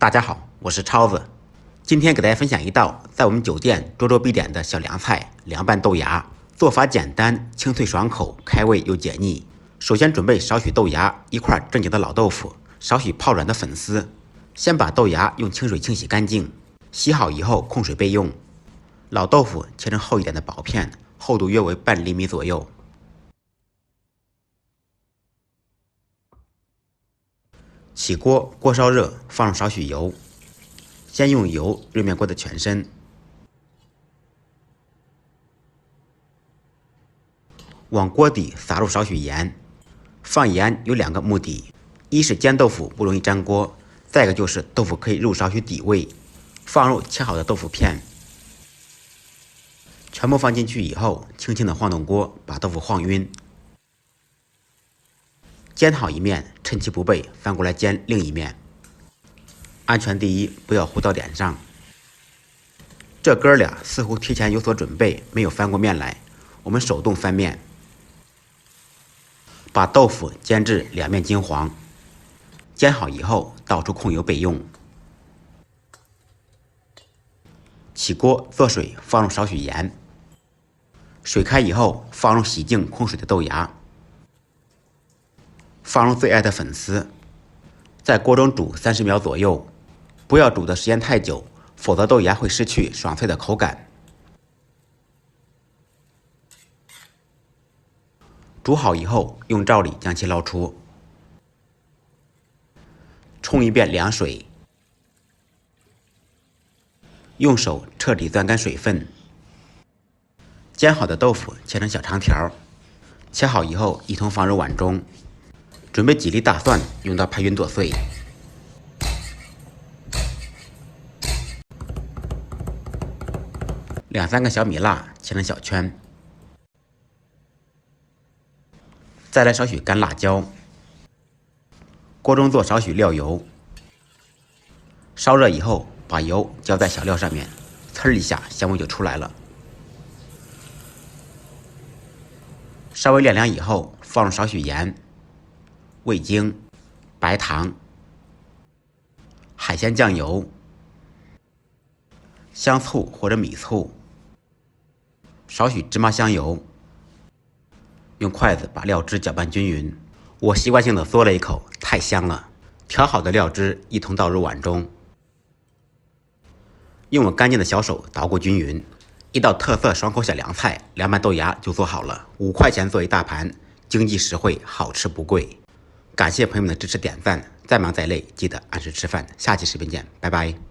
大家好，我是超子。今天给大家分享一道在我们酒店桌桌必点的小凉菜——凉拌豆芽。做法简单，清脆爽口，开胃又解腻。首先准备少许豆芽，一块正经的老豆腐，少许泡软的粉丝。先把豆芽用清水清洗干净，洗好以后控水备用。老豆腐切成厚一点的薄片，厚度约为半厘米左右。起锅，锅烧热，放入少许油。先用油热面锅的全身，往锅底撒入少许盐。放盐有两个目的：一是煎豆腐不容易粘锅，再一个就是豆腐可以入少许底味。放入切好的豆腐片，全部放进去以后，轻轻地晃动锅，把豆腐晃晕。煎好一面，趁其不备，翻过来煎另一面。安全第一，不要糊到点上。这哥俩似乎提前有所准备，没有翻过面来。我们手动翻面，把豆腐煎至两面金黄。煎好以后，倒出控油备用。起锅做水，放入少许盐。水开以后，放入洗净控水的豆芽。放入最爱的粉丝，在锅中煮30秒左右，不要煮的时间太久，否则豆芽会失去爽脆的口感。煮好以后，用罩里将其捞出，冲一遍凉水，用手彻底攥干水分。煎好的豆腐切成小长条，切好以后一同放入碗中。准备几粒大蒜，用刀拍匀剁碎。2-3个小米辣，切成小圈。再来少许干辣椒。锅中做少许料油，烧热以后，把油浇在小料上面，呲一下，香味就出来了。稍微晾凉以后，放入少许盐、味精、白糖、海鲜酱油、香醋或者米醋，少许芝麻香油。用筷子把料汁搅拌均匀。我习惯性的嘬了一口，太香了。调好的料汁一同倒入碗中，用我干净的小手捣鼓均匀。一道特色爽口小凉菜——凉拌豆芽就做好了，5块钱做一大盘，经济实惠，好吃不贵。感谢朋友们的支持点赞，再忙再累记得按时吃饭。下期视频见，拜拜。